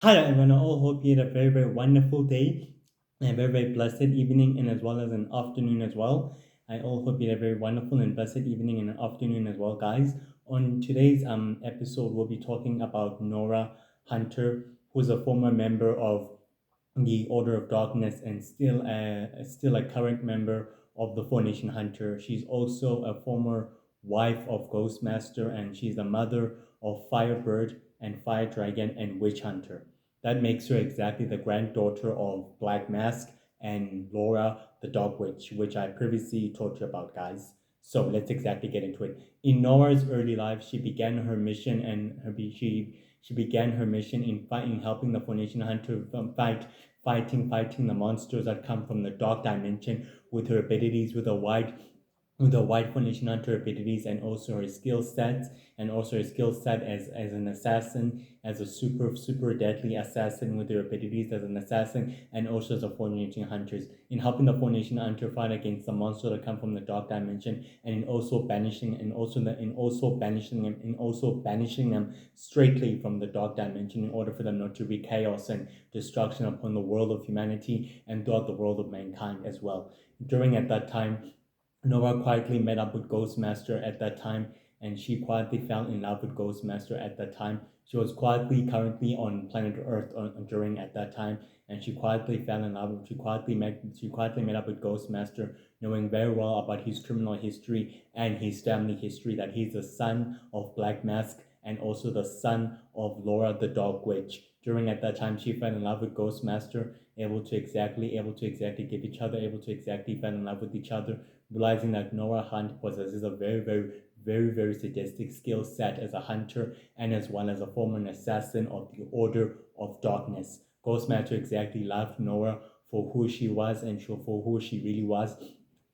Hi everyone, I all hope you had a very, very wonderful day and a very, very blessed evening and as well as an afternoon as well. I all hope you had a very wonderful and blessed evening and an afternoon as well, guys. On today's episode, we'll be talking about Nora Hunter, who's a former member of the Order of Darkness and still a current member of the Four Nation Hunter. She's also a former wife of Ghostmaster and she's the mother of Firebird and Fire Dragon and Witch Hunter. That makes her exactly the granddaughter of Black Mask and Laura the Dog Witch, which I previously told you about, guys. So let's exactly get into it. In Nora's early life, she began her mission and she began her mission in fighting, helping the Formation Hunter fighting the monsters that come from the dark dimension with her abilities, with her white Foundation Hunter abilities and also her skill sets as an assassin, as a super deadly assassin with her abilities as an assassin and also as a Foundation Hunters in helping the Foundation Hunter fight against the monster that come from the dark dimension and in also banishing them straightly from the dark dimension in order for them not to wreak chaos and destruction upon the world of humanity and throughout the world of mankind as well. During at that time Nora quietly met up with Ghostmaster at that time, and she quietly fell in love with Ghostmaster at that time. She was quietly currently on planet Earth during at that time, and she quietly fell in love. She quietly met up with Ghostmaster, knowing very well about his criminal history and his family history. That he's the son of Black Mask and also the son of Laura the Dog Witch. During at that time, she fell in love with Ghostmaster, able to exactly give each other, able to exactly fall in love with each other, realizing that Nora Hunt possesses a very sadistic skill set as a hunter and as well as a former assassin of the Order of Darkness. Ghostmaster exactly loved Nora for who she was and for who she really was,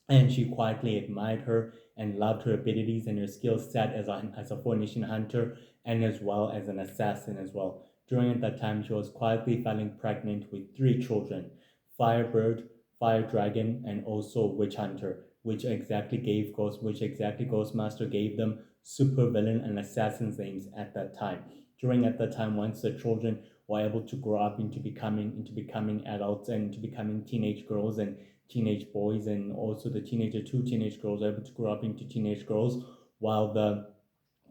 and she quietly admired her and loved her abilities and her skill set as a Four-Nation hunter and as well as an assassin as well. During that time, she was quietly falling pregnant with three children: Firebird, Fire Dragon, and also Witch Hunter, which exactly Ghostmaster gave them supervillain and assassins names at that time. During at that time, once the children were able to grow up into becoming adults and into becoming teenage girls and teenage boys, and also two teenage girls were able to grow up into teenage girls, while the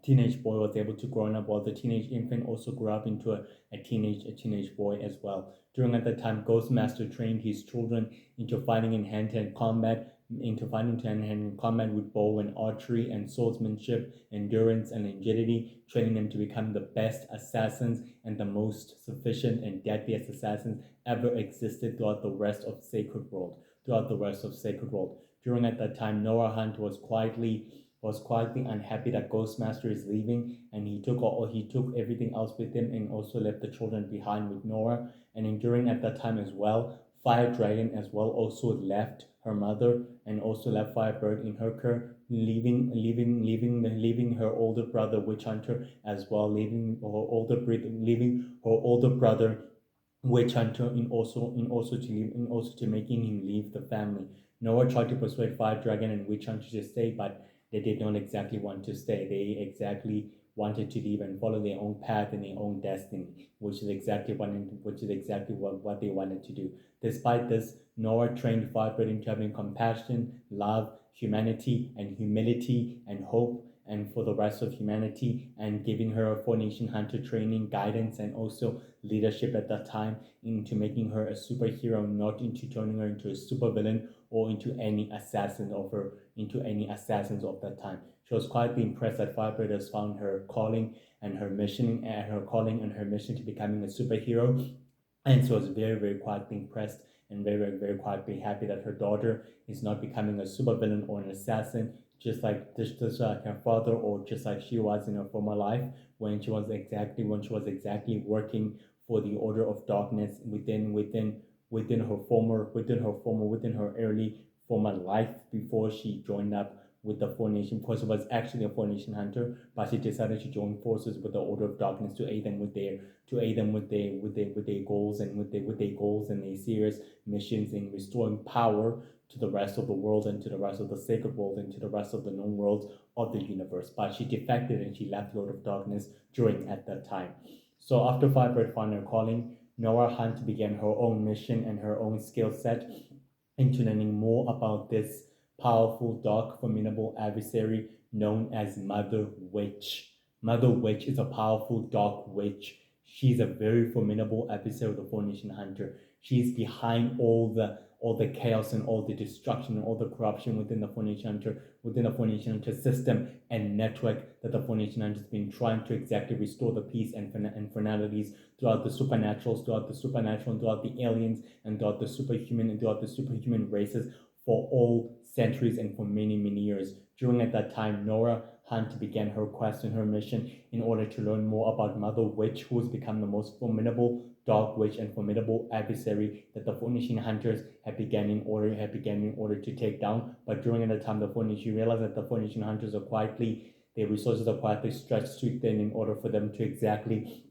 teenage boy was able to grow up, while the teenage infant also grew up into a teenage boy as well. During at that time, Ghostmaster trained his children into fighting hand-to-hand combat with bow and archery and swordsmanship, endurance and agility, training them to become the best assassins and the most sufficient and deadliest assassins ever existed throughout the rest of Sacred World. During at that time, Noah Hunt was quietly unhappy that Ghostmaster is leaving, and he took everything else with him, and also left the children behind with Nora. And then during at that time as well, Fire Dragon as well also left her mother and also left Firebird in her care, leaving her older brother Witch Hunter as well, leaving her older brother Witch Hunter in also to making him leave the family. Noah tried to persuade Fire Dragon and Witch Hunter to stay, but they did not exactly want to stay. They exactly wanted to leave and follow their own path and their own destiny, which is exactly what they wanted to do. Despite this, Noah trained Firebird into having compassion, love, humanity, and humility and hope and for the rest of humanity, and giving her a Four Nation Hunter training, guidance, and also leadership at that time into making her a superhero, not into turning her into a supervillain or into any assassins of that time. She was quietly impressed that Firebird has found her calling and her mission to becoming a superhero, and so I was very quietly impressed and very quietly happy that her daughter is not becoming a supervillain or an assassin, just like her father, or just like she was in her former life when she was exactly working for the Order of Darkness within her early former life before she joined up with the Four Nation, because she was actually a Four Nation hunter, but she decided to join forces with the Order of Darkness to aid them with their goals and their serious missions in restoring power to the rest of the world and to the rest of the sacred world and to the rest of the known worlds of the universe. But she defected and she left Lord of Darkness during at that time. So after Firebird found her calling, Nora Hunt began her own mission and her own skill set into learning more about this powerful, dark, formidable adversary known as Mother Witch. Mother Witch is a powerful, dark witch. She's a very formidable adversary of the Formation Hunter. She's behind all the chaos and all the destruction and all the corruption within the Formation Hunter, within the Formation Hunter system and network that the Formation Hunter has been trying to exactly restore the peace and finalities throughout the supernaturals, throughout the supernatural, and throughout the aliens, and throughout the superhuman, and throughout the superhuman races for all centuries and for many, many years. During at that time, Nora Hunt began her quest and her mission in order to learn more about Mother Witch, who has become the most formidable dark witch and formidable adversary that the Phoenician hunters had began in order to take down. But during the time, the Phoenician realized that the Phoenician hunters are quietly their resources are quietly stretched too thin in order for them to exactly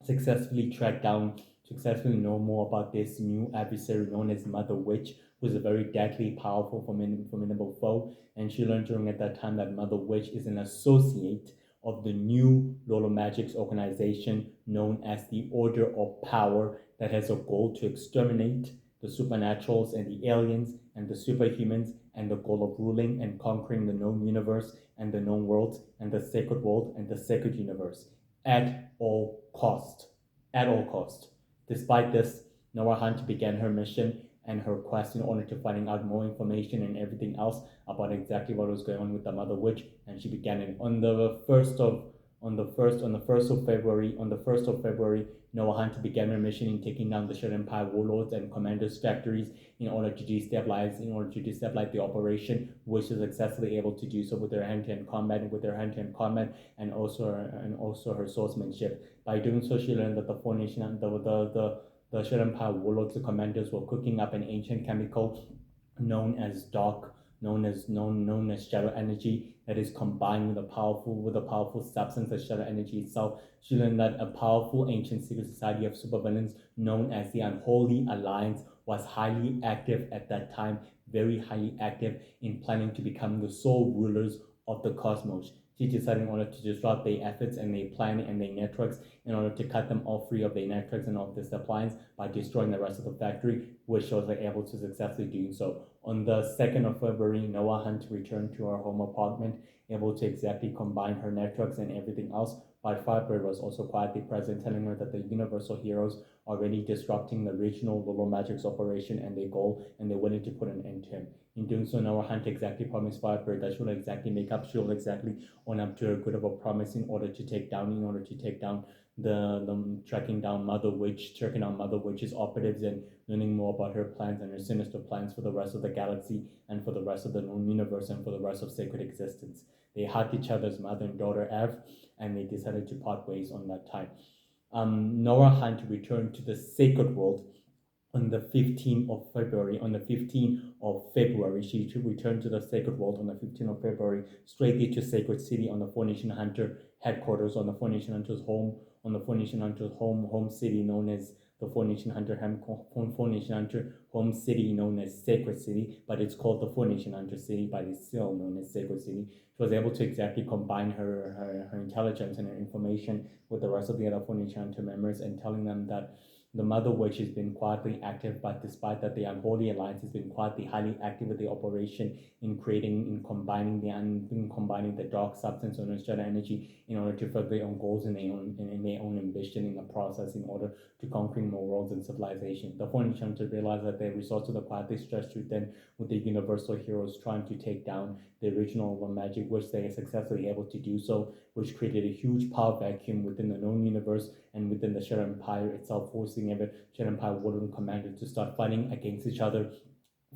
successfully track down, successfully know more about this new adversary known as Mother Witch, who is a very deadly, powerful, formidable foe. And she learned during at that time that Mother Witch is an associate of the new Lolo Magic's organization known as the Order of Power that has a goal to exterminate the supernaturals and the aliens and the superhumans and the goal of ruling and conquering the known universe and the known worlds and the sacred world and the sacred universe at all cost. At all cost. Despite this, Nora Hunt began her mission and her quest in order to finding out more information and everything else about exactly what was going on with the Mother Witch, and she began it on the first of February. Noah Hunt began her mission in taking down the Shadow Empire warlords and commanders' factories in order to destabilize the operation, which was successfully able to do so with her hand-to-hand combat and also her swordsmanship. By doing so, she learned that the four nation the Shadow Empire warlords, the commanders, were cooking up an ancient chemical known as dark, known as shadow energy that is combined with a powerful substance of shadow energy itself. She learned that a powerful ancient secret society of supervillains known as the Unholy Alliance was highly active at that time, very highly active in planning to become the sole rulers of the cosmos. She decided in order to disrupt their efforts and their plan and their networks in order to cut them off free of their networks and of their supplies by destroying the rest of the factory, which she was able to successfully do so. On the 2nd of February, Noah Hunt returned to her home apartment, able to exactly combine her networks and everything else. But Firebird was also quietly present, telling her that the Universal Heroes are already disrupting the original Lolo Magic's operation and their goal, and they're willing to put an end to him. In doing so, Noah Hunt exactly promised Firebird that she'll exactly own up to her good of a promise in order to take down the tracking down Mother Witch's operatives and learning more about her plans and her sinister plans for the rest of the galaxy and for the rest of the known universe and for the rest of sacred existence. They hugged each other's mother and daughter Ev, and they decided to part ways on that time. Nora Hunt returned to the sacred world on the 15th of February. On the 15th of February, she returned to the Sacred World on the 15th of February, straightly to Sacred City on the Four Nation Hunter headquarters, on the Four Nation Hunter's home city known as the Four Nation Hunter home city known as Sacred City, but it's called the Four Nation Hunter City, but it's still known as Sacred City. She was able to exactly combine her intelligence and her information with the rest of the other Four Nation Hunter members and telling them that the Mother Witch has been quietly active, but despite that, the Unholy Alliance has been quietly highly active with the operation in combining the dark substance or shadow energy in order to further their own goals and their own ambition in the process in order to conquering more worlds and civilization. The Foreign to realize that their resources are quietly stretched too thin, with the Universal Heroes trying to take down the original magic, which they are successfully able to do so, which created a huge power vacuum within the known universe and within the Shadow Empire itself, forcing every Shadow Empire warlord and commander to start fighting against each other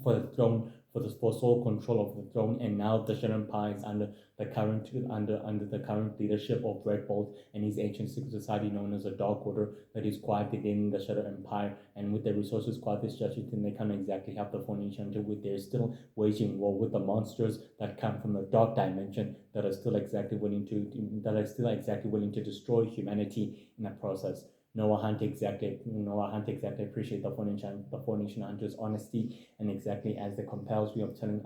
for the throne, for sole control of the throne. And now the Shadow Empire is under the current leadership of Red Bolt and his ancient secret society known as the Dark Order that is quietly in the Shadow Empire. And with their resources quietly stretched, then they can't exactly help the Phoenician until with they're still waging war with the monsters that come from the dark dimension that are still exactly willing to destroy humanity in the process. Noah Hunt exactly appreciate the Four Nation Hunter's honesty and exactly as the compels you of telling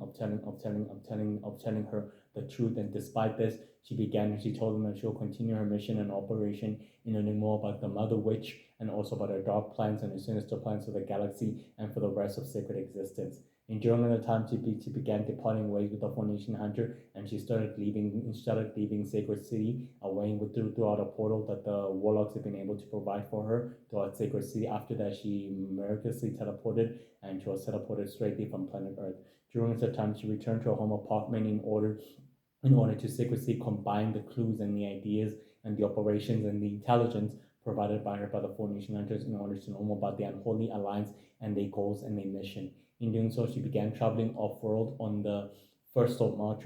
her the truth. And despite this, she told them that she'll continue her mission and operation in learning more about the Mother Witch and also about her dark plans and her sinister plans for the galaxy and for the rest of sacred existence. And during the time, she began departing ways with the Four-Nation Hunter, and she started leaving Sacred City away throughout a portal that the warlocks had been able to provide for her throughout Sacred City. After that, she miraculously teleported, and she was teleported straightly from planet Earth. During that time, she returned to her home apartment in order to secretly combine the clues and the ideas and the operations and the intelligence provided by her by the Four-Nation Hunters in order to know more about the Unholy Alliance and their goals and their mission. In doing so, she began traveling off-world on the 1st of March,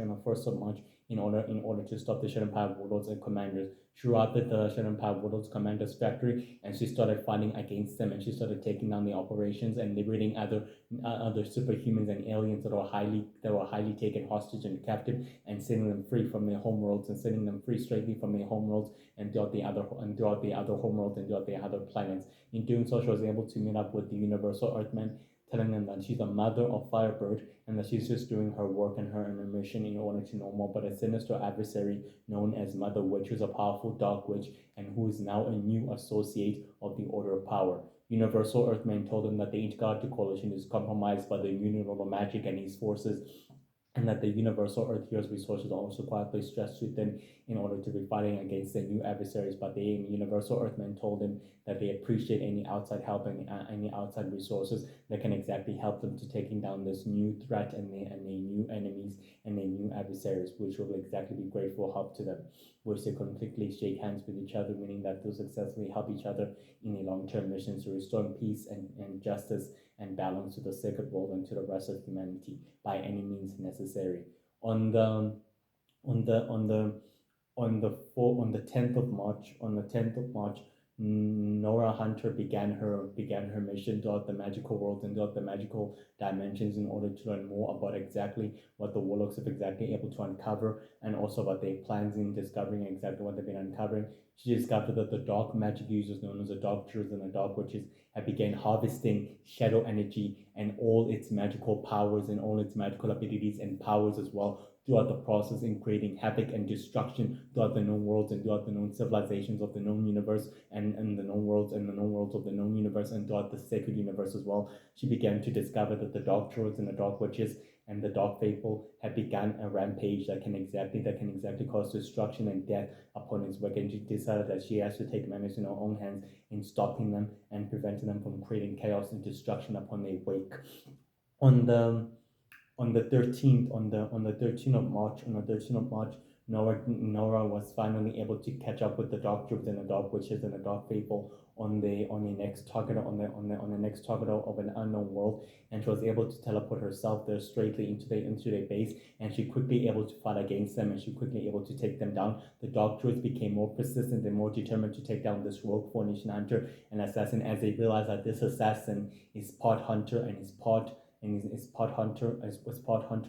in order to stop the Shadow Empire warlords and commanders. She routed the Shadow Empire warlords commanders factory, and she started fighting against them, and she started taking down the operations and liberating other superhumans and aliens that were highly taken hostage and captive, and setting them free from their homeworlds and setting them free straightly from their homeworlds and throughout the other homeworlds and throughout the other planets. In doing so, she was able to meet up with the Universal Earthmen, telling them that she's a mother of Firebird and that she's just doing her work and her mission in order to know more about a sinister adversary known as Mother Witch, who's a powerful dark witch and who is now a new associate of the Order of Power. Universal Earthmen told them that the Intergalactic Coalition is compromised by the Union of Magic and his forces, and that the Universal Earth Heroes resources are also quietly stretched too thin in order to be fighting against the new adversaries. But the Universal Earthmen told them that they appreciate any outside help and any outside resources that can exactly help them to taking down this new threat and the new enemies and the new adversaries, which will exactly be grateful help to them, which they completely shake hands with each other, meaning that they'll successfully help each other in a long-term mission to restore peace and justice and balance to the sacred world and to the rest of humanity by any means necessary. On the on the on the on the 10th of March, Nora Hunter began her mission throughout the magical world and throughout the magical dimensions in order to learn more about exactly what the warlocks have exactly able to uncover and also about their plans in discovering exactly what they've been uncovering. She discovered that the dark magic users known as the Dark Druids and the Dark Witches have began harvesting shadow energy and all its magical powers and all its magical abilities and powers as well throughout the process in creating havoc and destruction throughout the known worlds and throughout the known civilizations of the known universe and the known worlds and the known worlds of the known universe and throughout the sacred universe as well. She began to discover that the Dark Druids and the Dark Witches and the Dark Faithful had begun a rampage that can exactly cause destruction and death upon its work, and she decided that she has to take matters in her own hands in stopping them and preventing them from creating chaos and destruction upon their wake. On the on the 13th of March, Nora was finally able to catch up with the Dark Troops and the Dark Witches and the Dark Faithful on the next target of an unknown world, and she was able to teleport herself there straightly into their base, and she quickly able to fight against them, and she quickly able to take them down. The Dark Druids became more persistent and more determined to take down this rogue Four-Nation Hunter and assassin, as they realized that this assassin is part hunter and is part hunter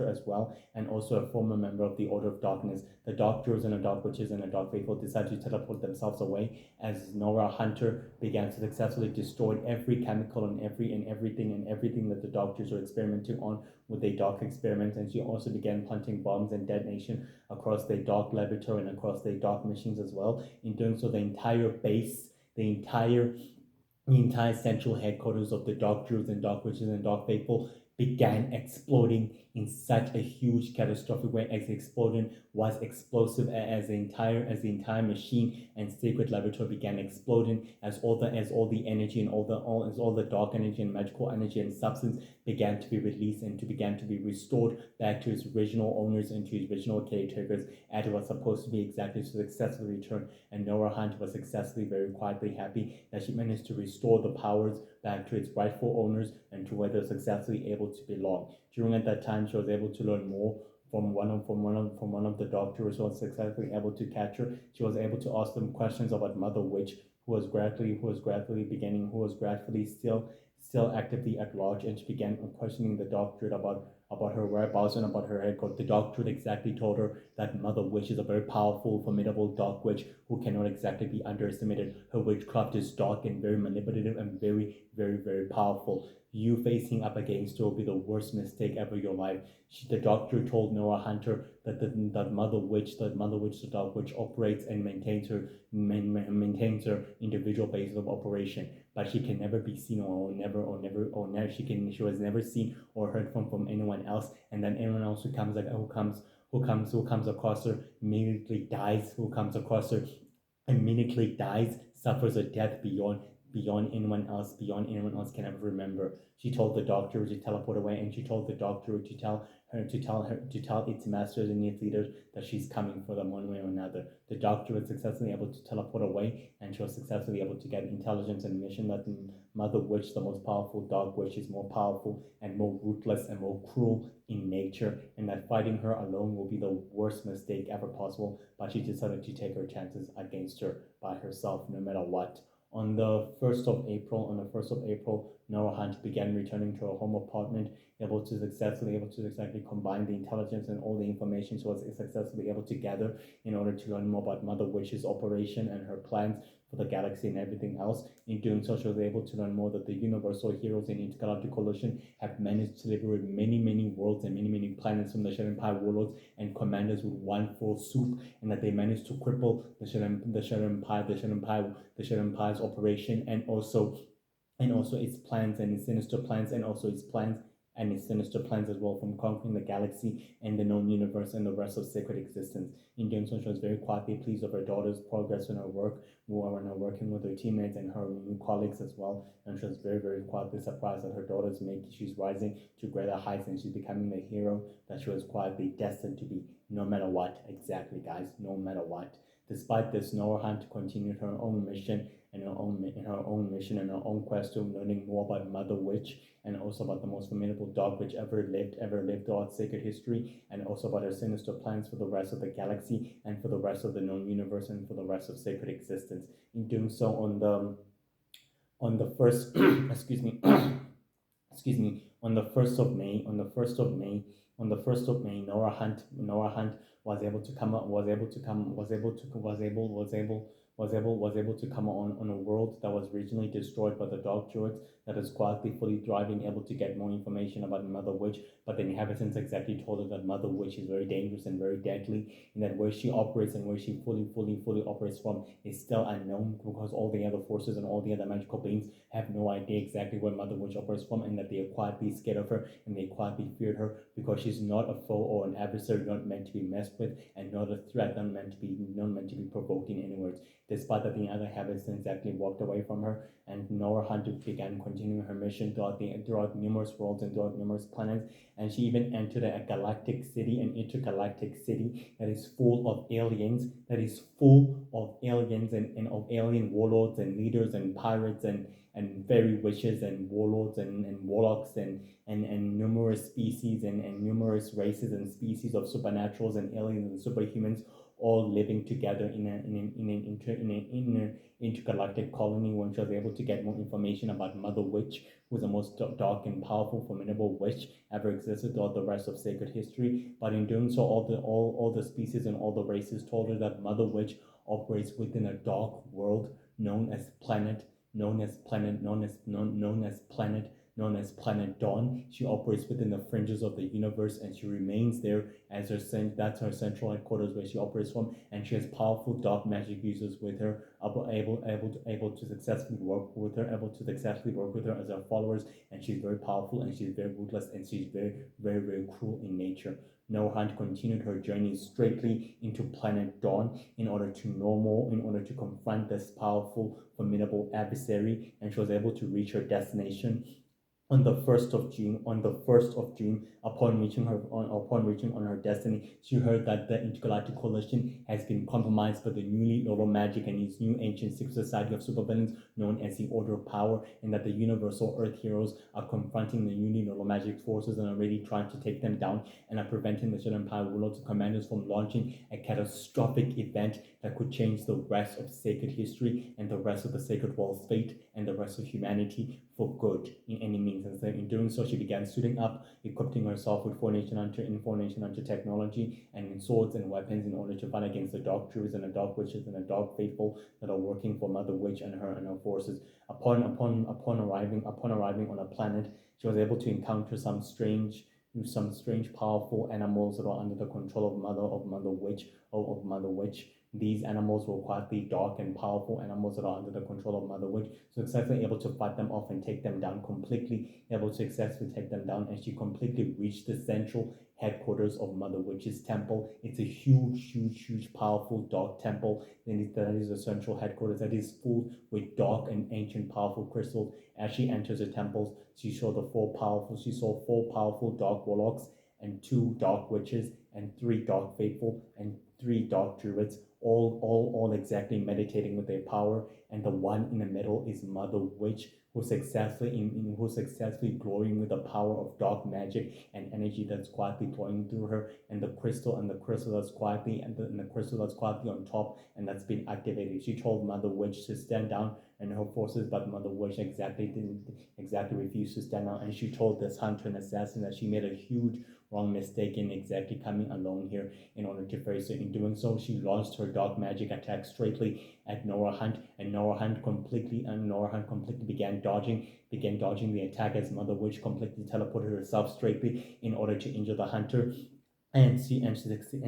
as well, and also a former member of the Order of Darkness. The Dark Druids and the Dark Witches and the Dark Faithful decided to teleport themselves away as Nora Hunter began to successfully destroy every chemical and everything that the Dark Druids were experimenting on with their dark experiments, and she also began planting bombs and detonation across their dark laboratory and across their dark machines as well. In doing so, the entire base, the entire central headquarters of the Dark Druids and Dark Witches and Dark Faithful began exploding in such a huge catastrophic way, as the explosion was explosive, as the entire machine and sacred laboratory began exploding, as all the energy and all the dark energy and magical energy and substance began to be released and began to be restored back to its original owners and to its original caretakers, as it was supposed to be exactly to successfully return. And Nora Hunt was successfully, very quietly happy that she managed to restore the powers back to its rightful owners and to where they're successfully able to belong. During at that time, she was able to learn more from one of the doctors who was successfully able to catch her. She was able to ask them questions about Mother Witch, who was gradually still actively at large, and she began questioning the doctorate about her whereabouts and about her head. The doctorate exactly told her that Mother Witch is a very powerful, formidable dark witch who cannot exactly be underestimated. Her witchcraft is dark and very manipulative and very, very, very powerful. You facing up against her will be the worst mistake ever in your life. The doctor told Nora Hunter that Mother Witch, the dark witch, operates and maintains her individual basis of operation, but she can never be seen she was never seen or heard from anyone else, and then anyone else who comes across her immediately dies. Who comes across her immediately dies, suffers a death beyond anyone else can ever remember. She told the doctor to teleport away, and she told the doctor to tell its masters and its leaders that she's coming for them one way or another. The doctor was successfully able to teleport away, and she was successfully able to get intelligence and mission that Mother Witch, the most powerful dog witch, is more powerful and more ruthless and more cruel in nature, and that fighting her alone will be the worst mistake ever possible. But she decided to take her chances against her by herself, no matter what. On the 1st of April, Nora Hunt began returning to her home apartment, able to successfully combine the intelligence and all the information she was successfully able to gather in order to learn more about Mother Witch's operation and her plans for the galaxy and everything else. In doing so, she was able to learn more that the universal heroes in intergalactic coalition have managed to liberate many, many worlds and many, many planets from the Shed Empire warlords and commanders with one full swoop, and that they managed to cripple the Shed Empire's operation, and also its plans and its sinister plans, and its sinister plans as well, from conquering the galaxy and the known universe and the rest of sacred existence. In doing so, she was very quietly pleased of her daughter's progress in her work, working with her teammates and her new colleagues as well. And she was very, very quietly surprised that her daughter's she's rising to greater heights and she's becoming the hero that she was quietly destined to be, no matter what. Exactly, guys, no matter what. Despite this, Nora Hunt continued her own mission and her own quest to learning more about Mother Witch, and also about the most formidable dog witch ever lived throughout sacred history, and also about her sinister plans for the rest of the galaxy and for the rest of the known universe and for the rest of sacred existence. In doing so, on the first excuse me on the 1st of May, Nora Hunt was able to come on a world that was originally destroyed by the Dark Druids, that is quietly fully thriving, able to get more information about Mother Witch. But the inhabitants exactly told her that Mother Witch is very dangerous and very deadly, and that where she operates and where she fully operates from is still unknown, because all the other forces and all the other magical beings have no idea exactly where Mother Witch operates from, and that they are quietly scared of her and they quietly feared her, because she's not a foe or an adversary, not meant to be messed with, and not a threat, not meant to be provoked in any words. Despite that, the other inhabitants exactly walked away from her, and Nora Hunt began continuing her mission throughout numerous worlds and throughout numerous planets, and she even entered an intergalactic city that is full of aliens, and of alien warlords and leaders and pirates and fairy witches and warlords and warlocks and numerous species and numerous races and species of supernaturals and aliens and superhumans, all living together in an intergalactic colony. When she was able to get more information about Mother Witch, who is the most dark and powerful, formidable witch ever existed throughout the rest of sacred history. But in doing so, all the species and all the races told her that Mother Witch operates within a dark world known as Planet Dawn. She operates within the fringes of the universe, and she remains there as that's her central headquarters where she operates from. And she has powerful dark magic users with her, able to successfully work with her as her followers. And she's very powerful, and she's very ruthless, and she's very, very, very cruel in nature. Nora Hunt continued her journey straightly into Planet Dawn in order to know more, in order to confront this powerful, formidable adversary, and she was able to reach her destination on the 1st of June, upon reaching on her destiny. She heard that the intergalactic coalition has been compromised by the newly noble magic and its new ancient secret society of supervillains known as the Order of Power, and that the universal Earth heroes are confronting the newly noble magic forces and are already trying to take them down, and are preventing the Shed Empire warlords and commanders from launching a catastrophic event that could change the rest of sacred history and the rest of the sacred world's fate and the rest of humanity for good in any means. And so in doing so, she began suiting up, equipping herself with formation hunter technology and in swords and weapons in order to fight against the dark druids and the dark witches and the dark faithful that are working for Mother Witch and her forces. Upon arriving on a planet, she was able to encounter some strange powerful animals that are under the control of Mother Witch. These animals were quite the dark and powerful animals that are under the control of Mother Witch. So successfully able to fight them off and take them down completely, able to successfully take them down, and she completely reached the central headquarters of Mother Witch's temple. It's a huge, powerful dark temple. That is the central headquarters that is full with dark and ancient powerful crystals. As she enters the temples, she saw four powerful dark warlocks and two dark witches and three dark faithful and three dark druids, all exactly meditating with their power. And the one in the middle is Mother Witch, who's successfully glowing with the power of dark magic and energy that's quietly flowing through her, and the crystal that's quietly on top and that's been activated. She told Mother Witch to stand down and her forces, but Mother Witch exactly refused to stand down, and she told this hunter and assassin that she made a huge wrong mistake in exactly coming alone here in order to face it. In doing so, she launched her dark magic attack straightly at Nora Hunt, and Nora Hunt completely began dodging the attack as Mother Witch completely teleported herself straightly in order to injure the hunter. And she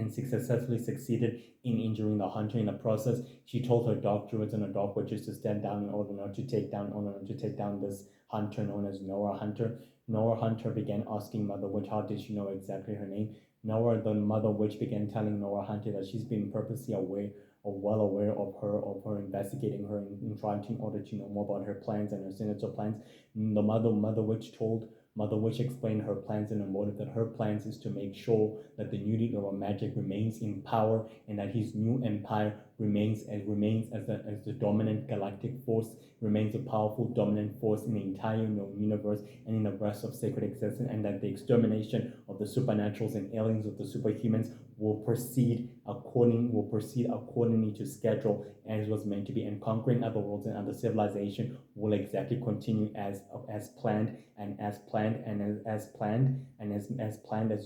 successfully succeeded in injuring the hunter in the process. She told her dark druids and her dark witches to stand down in order not to take down this hunter known as Nora Hunter. Nora Hunter began asking Mother Witch how did she know exactly her name. The Mother Witch began telling Nora Hunter that she's been purposely well aware of her investigating her in trying to in order to know more about her plans and her sinister plans. The Mother Witch explained her plans and her motive, that her plans is to make sure that the new leader of magic remains in power and that his new empire remains as the dominant galactic force, remains a powerful dominant force in the entire universe and in the rest of sacred existence, and that the extermination of the supernaturals and aliens of the superhumans will proceed accordingly to schedule as was meant to be, and conquering other worlds and other civilization will exactly continue as planned as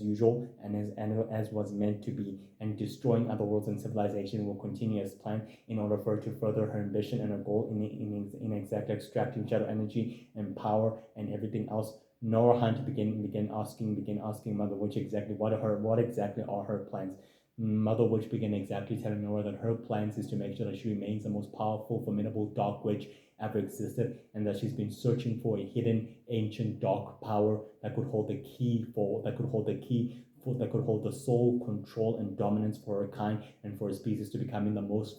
usual and as was meant to be, and destroying other worlds and civilization will continue as planned in order for her to further her ambition and her goal in exactly extracting shadow energy and power and everything else. Nora Hunt began asking Mother Witch exactly what exactly are her plans. Mother Witch began exactly telling Nora that her plans is to make sure that she remains the most powerful, formidable dark witch ever existed, and that she's been searching for a hidden, ancient dark power that could hold the the sole control and dominance for her kind and for her species to becoming the most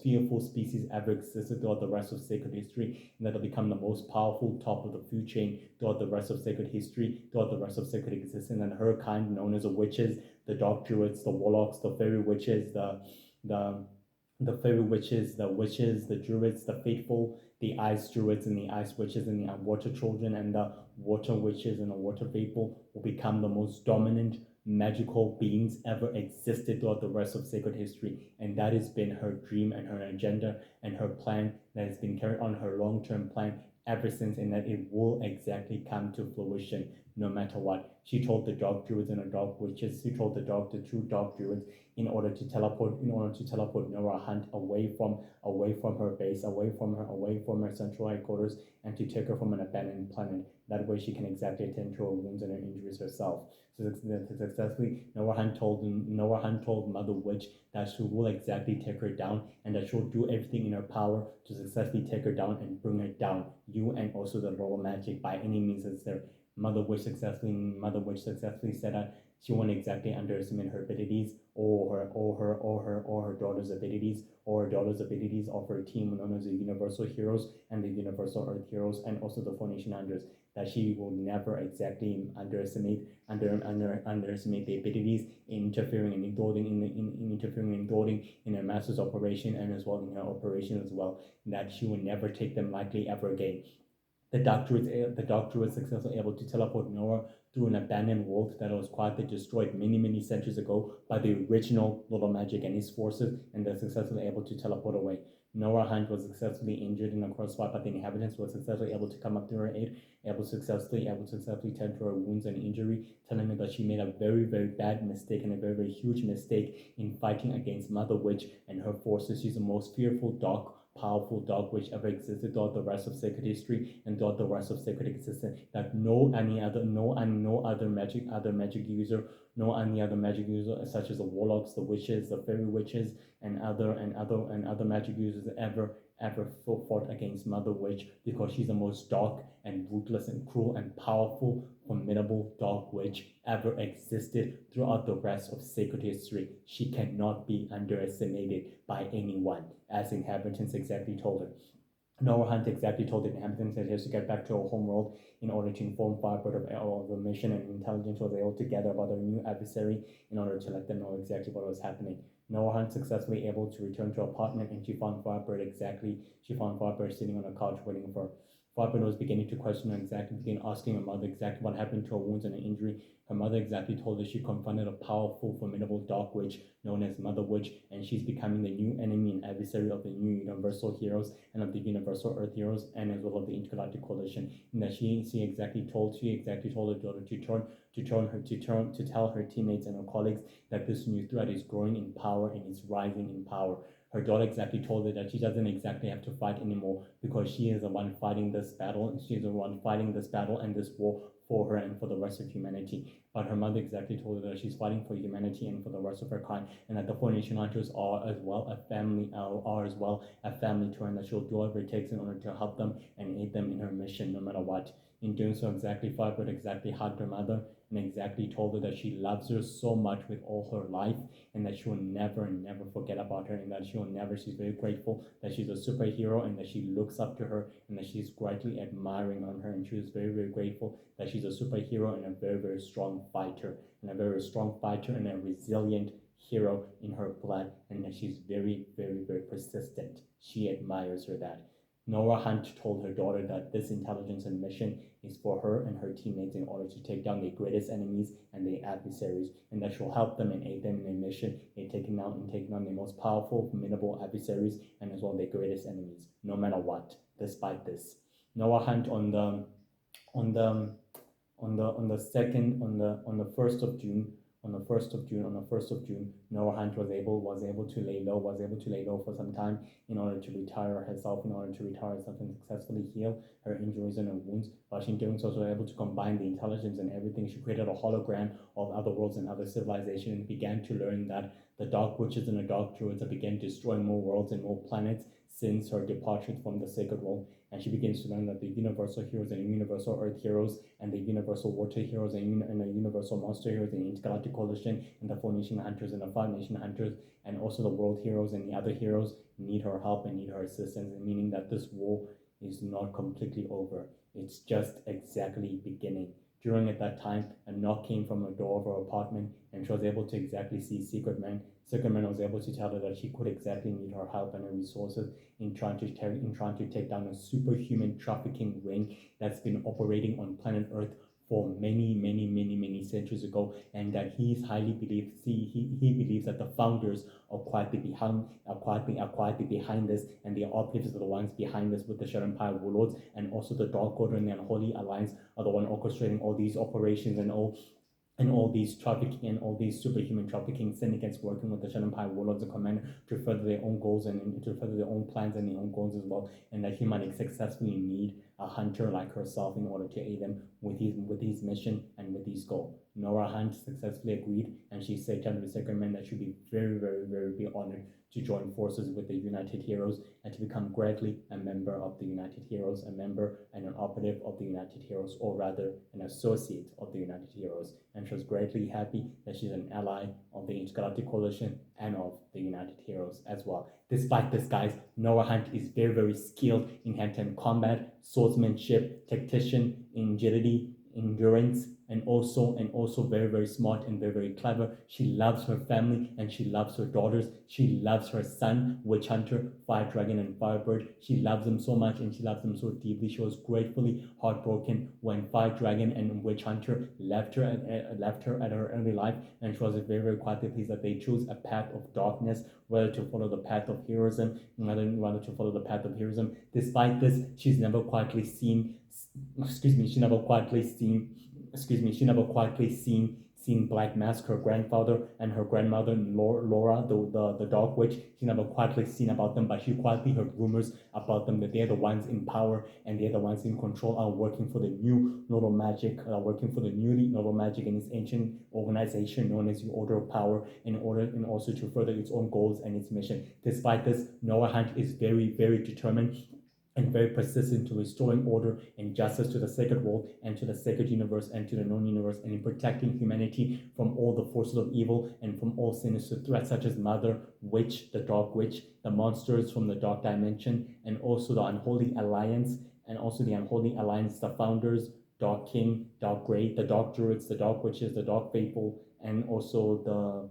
fearful species ever existed throughout the rest of sacred history, and that'll become the most powerful top of the food chain throughout the rest of sacred history, throughout the rest of sacred existence, and her kind known as the witches, the dark druids, the warlocks, the fairy witches, the fairy witches, the druids, the faithful, the ice druids and the ice witches and the water children and the water witches and the water faithful will become the most dominant magical beings ever existed throughout the rest of sacred history. And that has been her dream and her agenda and her plan that has been carried on, her long-term plan ever since, and that it will exactly come to fruition no matter what. She told the dark druids and the dark witches, the two dark druids, in order to teleport Nora Hunt away from her base, away from her central headquarters, and to take her from an abandoned planet. That way she can exactly attend to her wounds and her injuries herself. So successfully, Nora Hunt told Mother Witch that she will exactly take her down, and that she'll do everything in her power to successfully take her down and bring her down, you and also the royal magic, by any means necessary. Mother Witch successfully said that she won't exactly underestimate her abilities or her daughter's abilities of her team known as the Universal Heroes and the Universal Earth Heroes and also the Formation Hunters, that she will never exactly underestimate the abilities in interfering and thwarting in her master's operation and as well in her operation as well, that she will never take them lightly ever again. The doctor was successfully able to teleport Nora through an abandoned world that was quietly destroyed many centuries ago by the original Little Magic and his forces, and they're successfully able to teleport away. Nora Hunt was successfully injured in a crossfire, but the inhabitants were successfully able to come up to her aid, able to successfully tend to her wounds and injury, telling her that she made a very bad mistake and a very huge mistake in fighting against Mother Witch and her forces. She's the most fearful, dark, powerful dog which ever existed throughout the rest of sacred history and throughout the rest of sacred existence. That no other magic user, no any other magic user such as the warlocks, the witches, the fairy witches, and other magic users ever fought against Mother Witch, because she's the most dark and ruthless and cruel and powerful, formidable dark witch ever existed throughout the rest of sacred history. She cannot be underestimated by anyone, as inhabitants exactly told her. Nora Hunt exactly told the inhabitants that he has to get back to her homeworld in order to inform Firebird of the mission, and intelligence was able to gather about their new adversary in order to let them know exactly what was happening. Nora Hunt successfully able to return to her apartment, and she found Firebird sitting on a couch waiting for her. Firebird was beginning to question her exactly, began asking her mother exactly what happened to her wounds and her injury. Her mother exactly told her she confronted a powerful, formidable dark witch known as Mother Witch, and she's becoming the new enemy and adversary of the new Universal Heroes and of the Universal Earth Heroes, and as well of the Intergalactic Coalition. And that she exactly told her daughter to tell her teammates and her colleagues that this new threat is growing in power and is rising in power. Her daughter exactly told her that she doesn't exactly have to fight anymore, because she is the one fighting this battle, and she's the one fighting this battle and this war for her and for the rest of humanity. But her mother exactly told her that she's fighting for humanity and for the rest of her kind, and that the Four Nation Hunters are as well a family to her, and that she'll do whatever it takes in order to help them and aid them in her mission, no matter what. In doing so, exactly Firebird exactly hugged her mother and exactly told her that she loves her so much with all her life, and that she will never forget about her, and that she's very grateful that she's a superhero, and that she looks up to her, and that she's greatly admiring on her, and she was very grateful that she's a superhero and a very strong fighter, and a resilient hero in her blood, and that she's very persistent. She admires her that. Nora Hunt told her daughter that this intelligence and mission is for her and her teammates in order to take down their greatest enemies and their adversaries, and that she'll help them and aid them in their mission in taking down the most powerful, formidable adversaries and as well their greatest enemies, no matter what. Despite this, Nora Hunt on the second on the first of June on the first of June, Nora Hunt was able to lay low for some time in order to retire herself and successfully heal her injuries and her wounds. But in doing so, she was able to combine the intelligence and everything. She created a hologram of other worlds and other civilizations, and began to learn that the Dark Witches and the Dark Druids have begun destroying more worlds and more planets since her departure from the Sacred World. And she begins to learn that the Universal Heroes and the Universal Earth Heroes and the Universal Water Heroes and the Universal Monster Heroes and the Intergalactic Coalition and the Four Nation Hunters and the Five Nation Hunters and also the World Heroes and the other heroes need her help and need her assistance, meaning that this war is not completely over. It's just exactly beginning. During at that time, a knock came from the door of her apartment, and she was able to exactly see Secret Man. Secret Man was able to tell her that she could exactly need her help and her resources in trying to take down a superhuman trafficking ring that's been operating on planet Earth for many centuries ago, and that he's highly believes he believes that the founders are quietly behind this, and the operatives are the ones behind this, with the Shadow Empire warlords and also the Dark Order and the Unholy Alliance are the one orchestrating all these operations and all these trafficking and all these superhuman trafficking syndicates working with the Shadow Empire warlords and command to further their own goals and to further their own plans and their own goals as well, and that he might successfully need a hunter like herself in order to aid them with his mission and with his goal. Nora Hunt successfully agreed, and she said to the Secret Man that she'd be very honored to join forces with the United Heroes and to become greatly a member of the United Heroes, a member and an operative of the United Heroes, or rather an associate of the United Heroes. And she was greatly happy that she's an ally of the Intergalactic Coalition and of the United Heroes as well. Despite this, guys, Nora Hunt is very skilled in hand-to-hand combat, swordsmanship, tactician, agility, endurance, and also very very smart and very very clever. She loves her family and she loves her daughters. She loves her son, Witch Hunter, Fire Dragon, and Firebird. She loves them so much and she loves them so deeply. She was gratefully heartbroken when Fire Dragon and Witch Hunter left her at her early life, and she was very very quietly pleased that they chose a path of darkness rather to follow the path of heroism, rather to follow the path of heroism. Despite this, she's never quietly seen. Excuse me. She never quietly seen. Excuse me. She never quietly seen Black Mask, her grandfather, and her grandmother, Laura, the dog witch. She never quietly seen about them, but she quietly heard rumors about them that they're the ones in power and they're the ones in control, are working for the new Noble Magic, working for the newly Noble Magic and its ancient organization known as the Order of Power, in order and also to further its own goals and its mission. Despite this, Nora Hunt is very, very determined and very persistent to restoring order and justice to the sacred world and to the sacred universe and to the known universe, and in protecting humanity from all the forces of evil and from all sinister threats such as Mother Witch, the Dark Witch, the monsters from the Dark Dimension, and also the Unholy Alliance, the founders, Dark King, Dark Grey, the Dark Druids, the Dark Witches, the Dark Faithful, and also the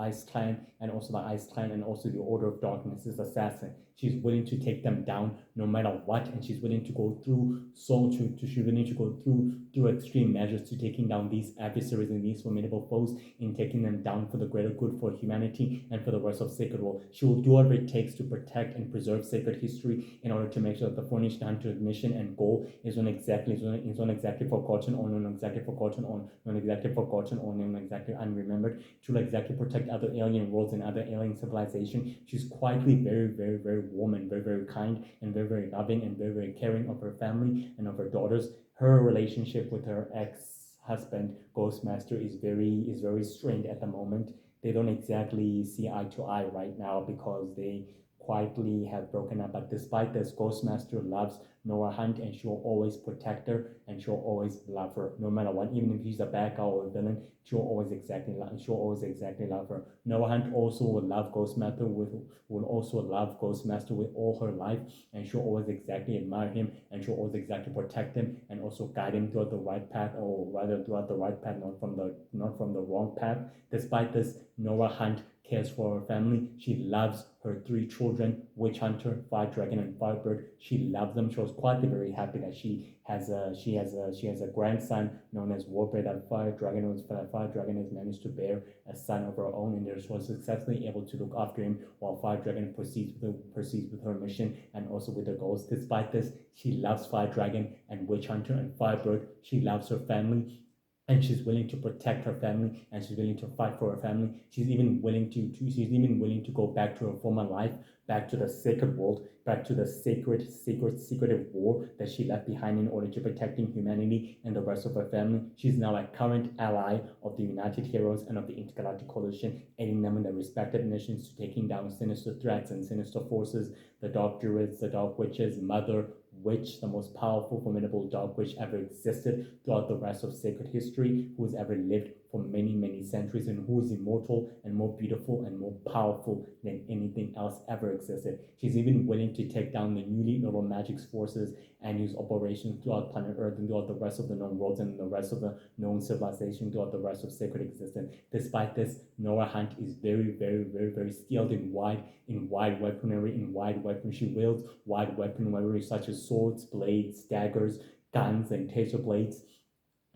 Ice Clan, and also the Order of Darkness's assassin. She's willing to take them down no matter what, and she's willing to go through she's willing to go through extreme measures to taking down these adversaries and these formidable foes, in taking them down for the greater good for humanity and for the rest of Sacred World. She will do whatever it takes to protect and preserve sacred history in order to make sure that the Four-Nation Hunter's mission and goal is not exactly forgotten, or not exactly forgotten, or not exactly forgotten, or not exactly unremembered. She will exactly protect other alien worlds and other alien civilization. She's quietly very, very, very warm and very, very kind and very, very loving and very, very caring of her family and of her daughters. Her relationship with her ex-husband, Ghostmaster, is very strained at the moment. They don't exactly see eye to eye right now because they quietly have broken up. But despite this, Ghostmaster loves Nora Hunt, and she will always protect her and she'll always love her no matter what. Even if she's a bad guy or a villain, she'll always exactly love her. Nora Hunt also will also love Ghostmaster with all her life, and she'll always exactly admire him, and she'll always exactly protect him and also guide him toward the right path, or rather toward the right path, not from the wrong path. Despite this, Nora Hunt cares for her family. She loves her three children, Witch Hunter, Fire Dragon, and Firebird. She loves them. She was quietly very happy that she has a grandson known as Warbird. That Fire Dragon has managed to bear a son of her own, and she was successfully able to look after him while Fire Dragon proceeds with her mission and also with her goals. Despite this, she loves Fire Dragon and Witch Hunter and Firebird. She loves her family, and she's willing to protect her family, and she's willing to fight for her family. She's even willing to go back to her former life, back to the sacred world, back to the secretive war that she left behind in order to protecting humanity and the rest of her family. She's now a current ally of the United Heroes and of the Intergalactic Coalition, aiding them in their respective missions to taking down sinister threats and sinister forces, the Dark Druids, the Dark Witches, Mother Witch, the most powerful, formidable Dark Witch ever existed throughout the rest of sacred history, who has ever lived for many, many centuries, and who is immortal and more beautiful and more powerful than anything else ever existed. She's even willing to take down the newly noble magic's forces and use operations throughout planet Earth and throughout the rest of the known worlds and the rest of the known civilization throughout the rest of sacred existence. Despite this, Nora Hunt is very, very, very, very skilled in wide weaponry, She wields wide weaponry such as swords, blades, daggers, guns, and taser blades.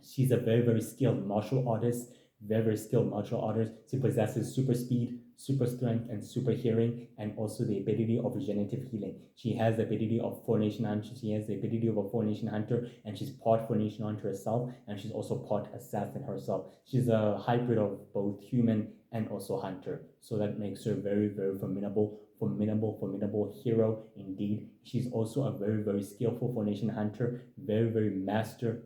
She's a very, very skilled martial artist, very, very skilled martial artist. She possesses super speed, super strength, and super hearing, and also the ability of regenerative healing. She has the ability of Four-Nation Hunter. She has the ability of a Four-Nation Hunter, and she's part Four-Nation Hunter herself, and she's also part assassin herself. She's a hybrid of both human and also hunter. So that makes her very, very formidable hero indeed. She's also a very, very skillful Four-Nation Hunter, very, very master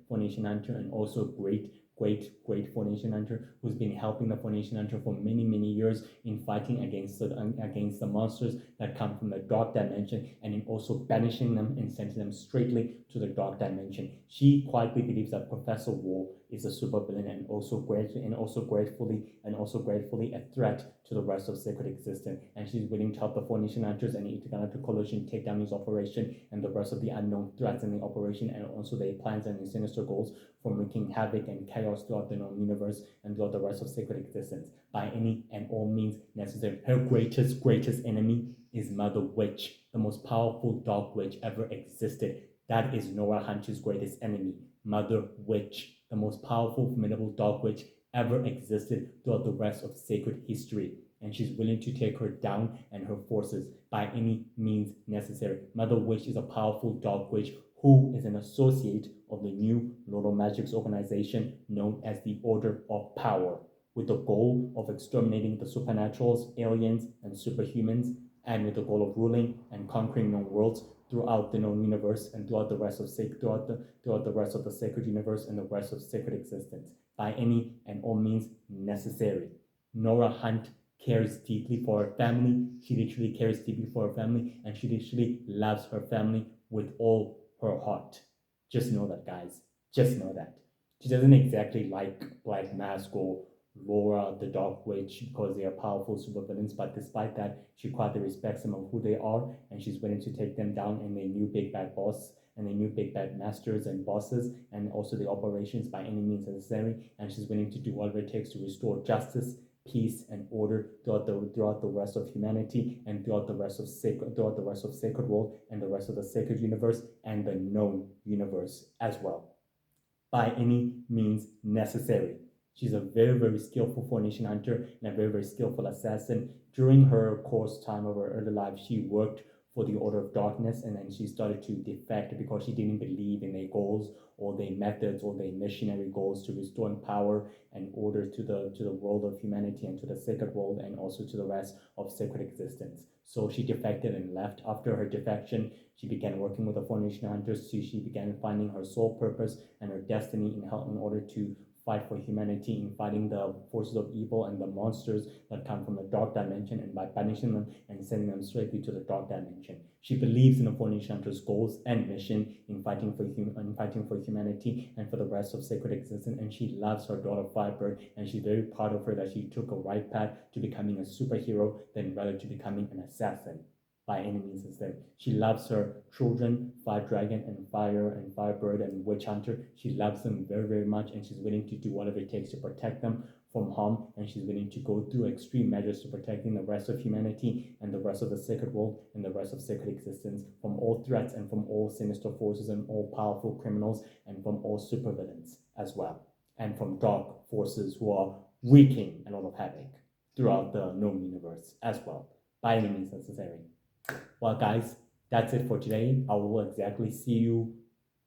Four-Nation Hunter, and also great Four-Nation Hunter, who's been helping the Four-Nation Hunter for many, many years in fighting against the monsters that come from the Dark Dimension, and in also banishing them and sending them straightly to the Dark Dimension. She quietly believes that Professor War is a supervillain and also gratefully a threat to the rest of sacred existence. And she's willing to help the Four Nation Hunters and the Intergalactic Coalition take down his operation and the rest of the unknown threats in the operation, and also their plans and their sinister goals for wreaking havoc and chaos throughout the known universe and throughout the rest of sacred existence by any and all means necessary. Her greatest enemy is Mother Witch, the most powerful dark witch ever existed. That is Nora Hunch's greatest enemy, Mother Witch, the most powerful, formidable dark witch ever existed throughout the rest of sacred history. And she's willing to take her down and her forces by any means necessary. Mother Witch is a powerful dark witch who is an associate of the new Lord of Magic's organization known as the Order of Power, with the goal of exterminating the supernaturals, aliens, and superhumans, and with the goal of ruling and conquering known worlds throughout the known universe and throughout the rest of the rest of the sacred universe and the rest of sacred existence by any and all means necessary. Nora Hunt cares deeply for her family. She literally cares deeply for her family, and she literally loves her family with all her heart. Just know that, guys. Just know that. She doesn't exactly like Black Mask or Laura the Dark Witch because they are powerful supervillains, but despite that, she quietly respects them of who they are, and she's willing to take them down in their new big bad boss and their new big bad masters and bosses, and also the operations by any means necessary. And she's willing to do whatever it takes to restore justice, peace, and order throughout the rest of humanity and throughout the rest of sacred world and the rest of the sacred universe and the known universe as well, by any means necessary. She's a very, very skillful Four Nation hunter and a very, very skillful assassin. During her course time of her early life, she worked for the Order of Darkness, and then she started to defect because she didn't believe in their goals or their methods or their missionary goals to restoring power and order to the world of humanity and to the sacred world and also to the rest of sacred existence. So she defected and left. After her defection, she began working with the Four Nation Hunters. She began finding her sole purpose and her destiny in order to fight for humanity, in fighting the forces of evil and the monsters that come from the dark dimension, and by banishing them and sending them straightly to the dark dimension. She believes in the Four Nation Hunters' goals and mission in fighting for humanity and for the rest of sacred existence, and she loves her daughter Firebird, and she's very proud of her that she took a right path to becoming a superhero than rather to becoming an assassin by any means necessary. She loves her children, Fire Dragon and Firebird and Witch Hunter. She loves them very, very much, and she's willing to do whatever it takes to protect them from harm, and she's willing to go through extreme measures to protecting the rest of humanity and the rest of the sacred world and the rest of sacred existence from all threats and from all sinister forces and all powerful criminals and from all supervillains as well, and from dark forces who are wreaking a lot of havoc throughout the known universe as well, by any means necessary. Well, guys, that's it for today. I will exactly see you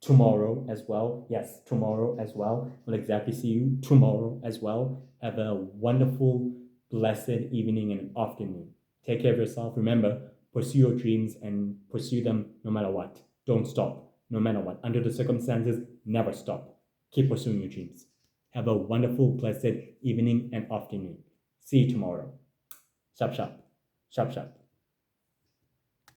tomorrow as well. Yes, tomorrow as well. We'll exactly see you tomorrow as well. Have a wonderful, blessed evening and afternoon. Take care of yourself. Remember, pursue your dreams and pursue them no matter what. Don't stop, no matter what. Under the circumstances, never stop. Keep pursuing your dreams. Have a wonderful, blessed evening and afternoon. See you tomorrow. Sharp, sharp. Sharp, sharp.